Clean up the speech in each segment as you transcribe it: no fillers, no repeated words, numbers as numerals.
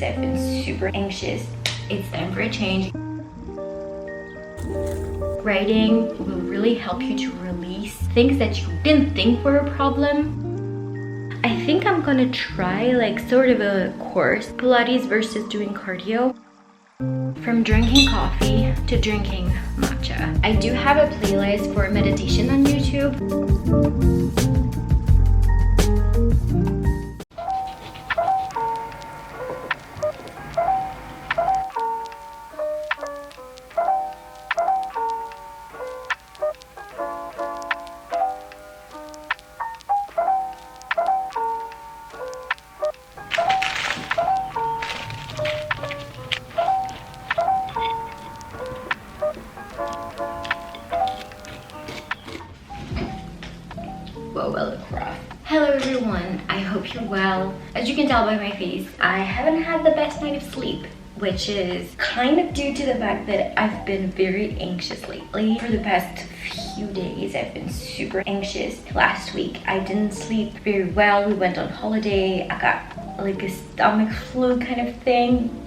I've been super anxious. It's time for a change. Writing will really help you to release things that you didn't think were a problem. I think I'm gonna try like sort of a course, Pilates versus doing cardio. From drinking coffee to drinking matcha. I do have a playlist for meditation on YouTube. Whoa, I look rough. Hello everyone, I hope you're well. As you can tell by my face, I haven't had the best night of sleep, which is kind of due to the fact that I've been very anxious lately. For the past few days, I've been super anxious. Last week, I didn't sleep very well. We went on holiday. I got like a stomach flu kind of thing.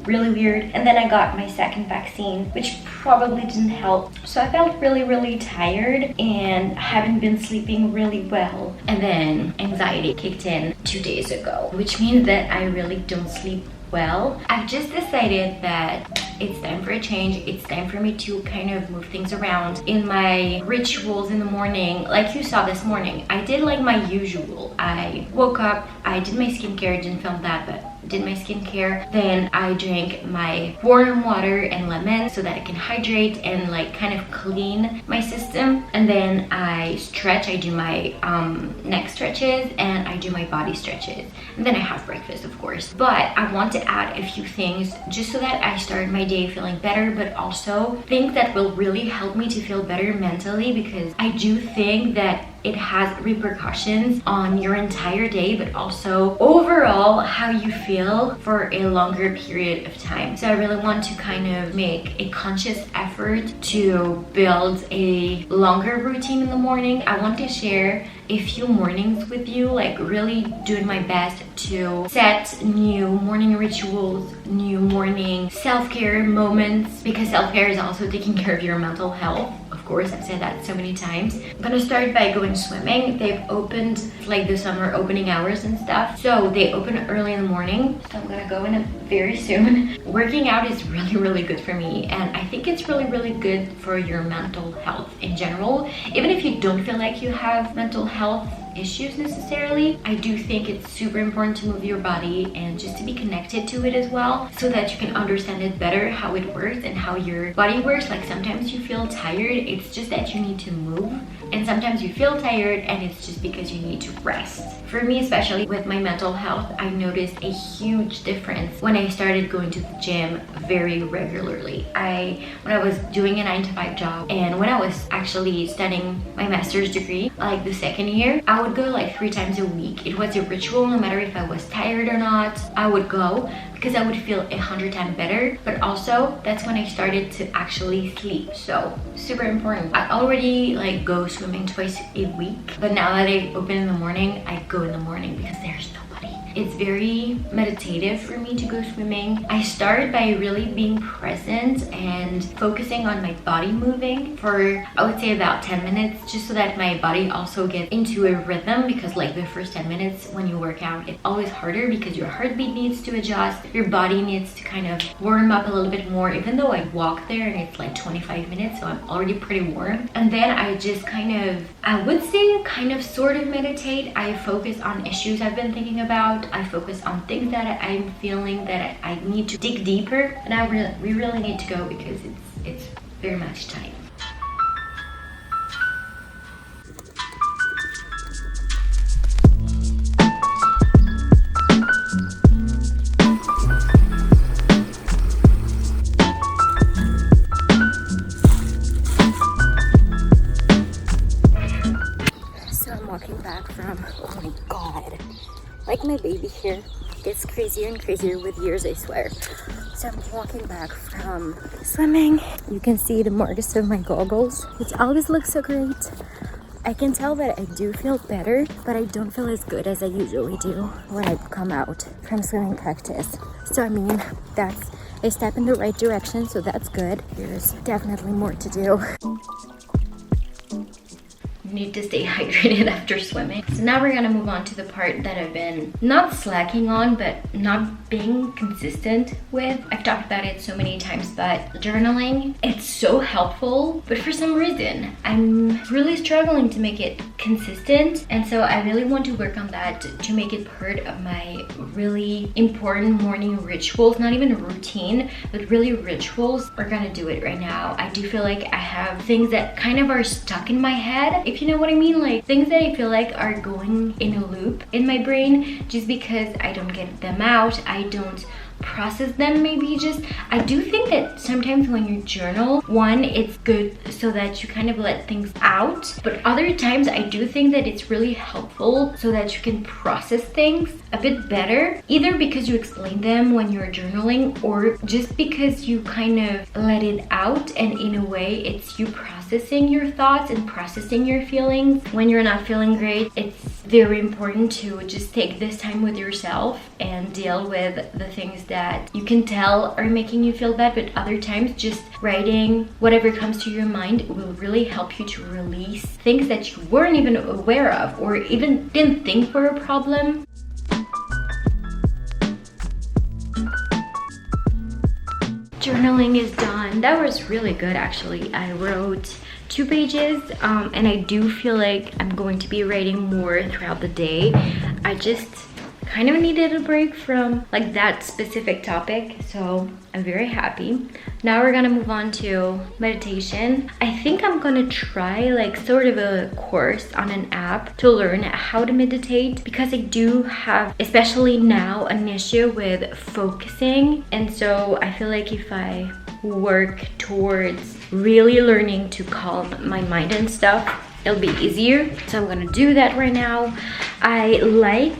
Really weird. And then I got my second vaccine, which probably didn't help. So I felt really tired and haven't been sleeping really well. And then anxiety kicked in 2 days ago, which means that I really don't sleep well. I've just decided that it's time for a change. It's time for me to kind of move things around in my rituals in the morning. Like you saw this morning, I did like my usual. I woke up, I did my skincare, didn't film that, but did my skincare. Then I drank my warm water and lemon so that I can hydrate and like kind of clean my system. And then I stretch. I do my neck stretches and I do my body stretches. And then I have breakfast, of course. But I want to add a few things just so that I start my day feeling better, but also things that will really help me to feel better mentally, because I do think that it has repercussions on your entire day, but also overall how you feel for a longer period of time. So I really want to kind of make a conscious effort to build a longer routine in the morning. I want to share a few mornings with you, like really doing my best to set new morning rituals, new morning self-care moments, because self-care is also taking care of your mental health. Of course, I've said that so many times. I'm gonna start by going swimming. They've opened like the summer opening hours and stuff. So they open early in the morning. So I'm gonna go in very soon. Working out is really good for me. And I think it's really good for your mental health in general. Even if you don't feel like you have mental health issues necessarily, I do think it's super important to move your body and just to be connected to it as well, so that you can understand it better, how it works and how your body works. Like sometimes you feel tired, it's just that you need to move, and sometimes you feel tired and it's just because you need to rest. For me, especially with my mental health, I noticed a huge difference when I started going to the gym very regularly. When I was doing a 9-to-5 job and when I was actually studying my master's degree, like the second year, I would go like 3 times a week. It was a ritual. No matter if I was tired or not, I would go because I would feel 100 times better. But also that's when I started to actually sleep. So super important. I already like go swimming twice a week, but now that I open in the morning, I go in the morning because there's nobody. It's very meditative for me to go swimming. I start by really being present and focusing on my body moving for, I would say, about 10 minutes, just so that my body also gets into a rhythm, because like the first 10 minutes when you work out, it's always harder because your heartbeat needs to adjust, your body needs to kind of warm up a little bit more, even though I walk there and it's like 25 minutes, so I'm already pretty warm. And then I just kind of, I would say kind of sort of meditate. I focus on issues I've been thinking about. I focus on things that I'm feeling that I need to dig deeper, and we really need to go because it's very much time. So I'm walking back from, oh my god, like my baby here gets crazier and crazier with years, I swear. So I'm walking back from swimming. You can see the marks of my goggles, which always look so great. I can tell that I do feel better, but I don't feel as good as I usually do when I come out from swimming practice. So I mean, that's a step in the right direction, so that's good. There's definitely more to do. Need to stay hydrated after swimming. So now we're gonna move on to the part that I've been not slacking on, but not being consistent with. I've talked about it so many times, but journaling, it's so helpful, but for some reason I'm really struggling to make it consistent, and so I really want to work on that to make it part of my really important morning rituals. Not even a routine, but really rituals. We're gonna do it right now. I do feel like I have things that kind of are stuck in my head, if you know what I mean, like things that I feel like are going in a loop in my brain just because I don't get them out. I don't process them. Maybe just I do think that sometimes when you journal, one, it's good so that you kind of let things out, but other times I do think that it's really helpful so that you can process things a bit better, either because you explain them when you're journaling or just because you kind of let it out, and in a way it's you processing your thoughts and processing your feelings. When you're not feeling great, it's very important to just take this time with yourself and deal with the things that you can tell are making you feel bad, but other times just writing whatever comes to your mind will really help you to release things that you weren't even aware of or even didn't think were a problem. Journaling is done. That was really good actually. I wrote 2 pages and I do feel like I'm going to be writing more throughout the day. I just kind of needed a break from like that specific topic, so I'm very happy. Now we're gonna move on to meditation. I think I'm gonna try like sort of a course on an app to learn how to meditate, because I do have, especially now, an issue with focusing, and so I feel like if I work towards really learning to calm my mind and stuff, it'll be easier. So I'm gonna do that right now. I like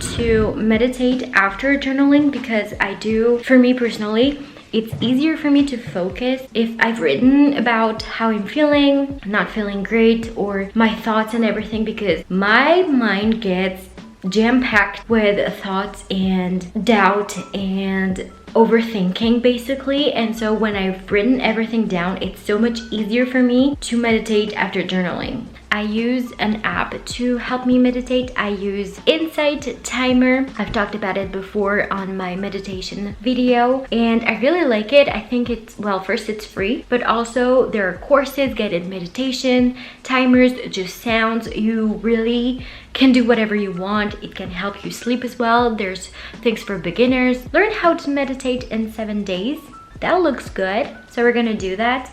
to meditate after journaling because I do, for me personally, it's easier for me to focus if I've written about how I'm feeling, not feeling great, or my thoughts and everything, because my mind gets jam-packed with thoughts and doubt and overthinking basically, and so when I've written everything down, it's so much easier for me to meditate after journaling. I use an app to help me meditate. I use Insight Timer. I've talked about it before on my meditation video and I really like it. I think it's, well, first it's free, but also there are courses, guided meditation, timers, just sounds. You really can do whatever you want. It can help you sleep as well. There's things for beginners. Learn how to meditate in 7 days. That looks good. So we're gonna do that.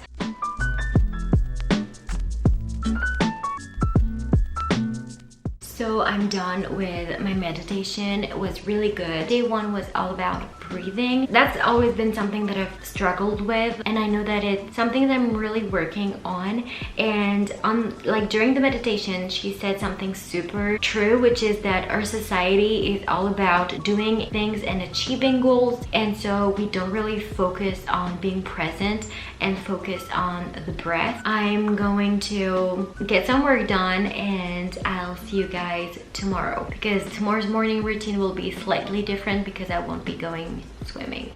So I'm done with my meditation. It was really good. Day 1 was all about breathing. That's always been something that I've struggled with, and I know that it's something that I'm really working on. And like during the meditation, she said something super true, which is that our society is all about doing things and achieving goals, and so we don't really focus on being present and focus on the breath. I'm going to get some work done and I'll see you guys tomorrow, because tomorrow's morning routine will be slightly different because I won't be going swimming.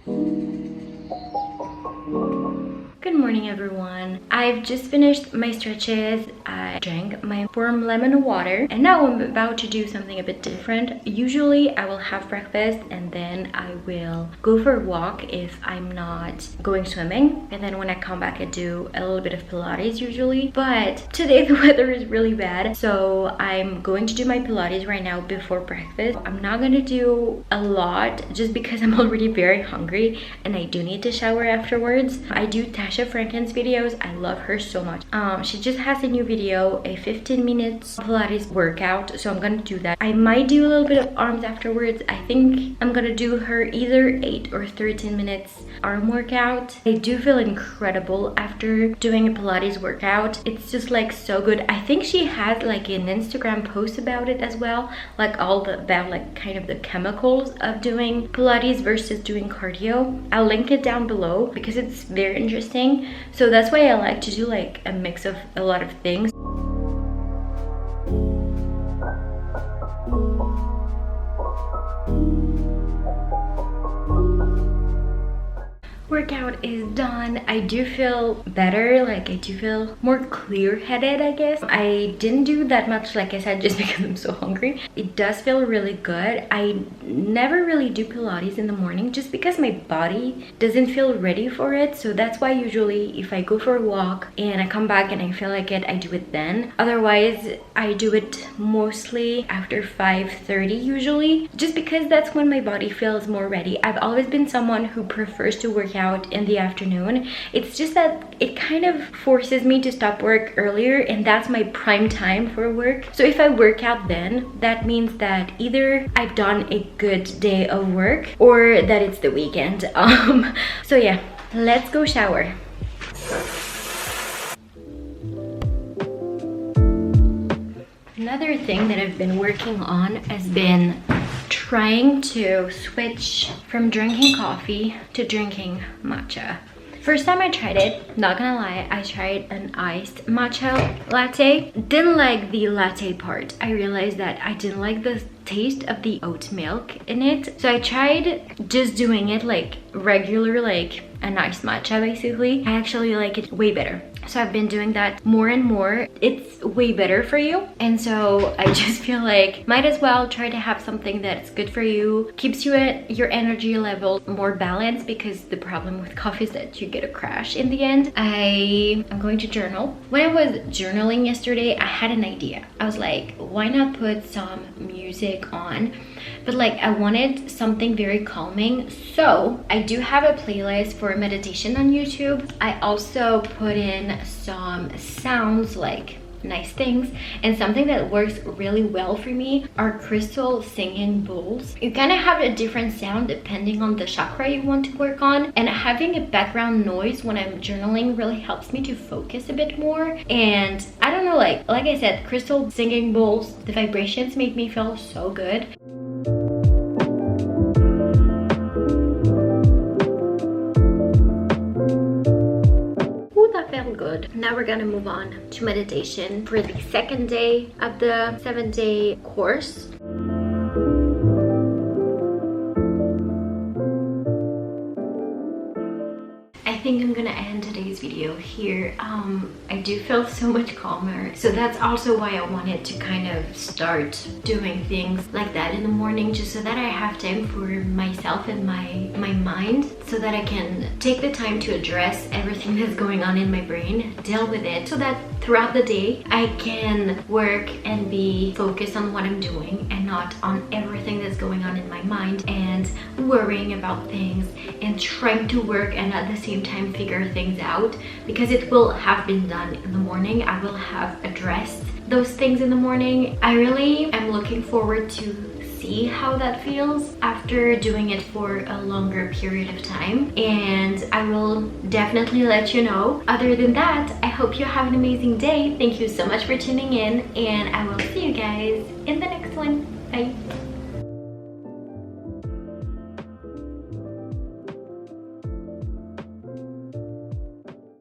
Good morning, everyone. I've just finished my stretches. I drank my warm lemon water and now I'm about to do something a bit different. Usually I will have breakfast and then I will go for a walk if I'm not going swimming, and then when I come back I do a little bit of Pilates usually, but today the weather is really bad, so I'm going to do my Pilates right now before breakfast. I'm not gonna do a lot just because I'm already very hungry and I do need to shower afterwards. I do Tasha Franken's videos. I love her so much. She just has a new video, a 15 minutes Pilates workout, so I'm gonna do that. I might do a little bit of arms afterwards. I think I'm gonna do her either 8 or 13 minutes arm workout. I do feel incredible after doing a Pilates workout. It's just like so good. I think she has like an Instagram post about it as well, like about like kind of the chemicals of doing Pilates versus doing cardio. I'll link it down below because it's very interesting. So that's why I like to do like a mix of a lot of things. workout is done. I do feel better, like I do feel more clear-headed, I guess. I didn't do that much, like I said, just because I'm so hungry. It does feel really good. I never really do Pilates in the morning just because my body doesn't feel ready for it. So that's why usually if I go for a walk and I come back and I feel like it, I do it then. Otherwise, I do it mostly after 5:30 usually, just because that's when my body feels more ready. I've always been someone who prefers to work out in the afternoon. It's just that it kind of forces me to stop work earlier, and that's my prime time for work. So if I work out then, that means that either I've done a good day of work or that it's the weekend. So yeah, let's go shower. Another thing that I've been working on has been trying to switch from drinking coffee to drinking matcha. First time I tried it, not gonna lie, I tried an iced matcha latte. Didn't like the latte part. I realized that I didn't like the taste of the oat milk in it. So I tried just doing it like regular, like a nice matcha basically. I actually like it way better. So I've been doing that more and more. It's way better for you. And so I just feel like might as well try to have something that's good for you, keeps you at your energy level more balanced, because the problem with coffee is that you get a crash in the end. I am going to journal. When I was journaling yesterday, I had an idea. I was like, why not put some music on? But like I wanted something very calming. So I do have a playlist for meditation on YouTube. I also put in some sounds, like nice things, and something that works really well for me are crystal singing bowls. You kind of have a different sound depending on the chakra you want to work on, and having a background noise when I'm journaling really helps me to focus a bit more. And I don't know, like I said, crystal singing bowls, the vibrations make me feel so good. Felt good. Now we're gonna move on to meditation for the second day of the 7-day course. I think I'm gonna end today's video here. I do feel so much calmer, so that's also why I wanted to kind of start doing things like that in the morning, just so that I have time for myself and my mind, so that I can take the time to address everything that's going on in my brain, deal with it, so that throughout the day I can work and be focused on what I'm doing and not on everything that's going on in my mind and worrying about things and trying to work and at the same time figure things out, because it will have been done in the morning. I will have addressed those things in the morning. I really am looking forward to see how that feels after doing it for a longer period of time, and I will definitely let you know. Other than that, I hope you have an amazing day. Thank you so much for tuning in, and I will see you guys in the next one. Bye.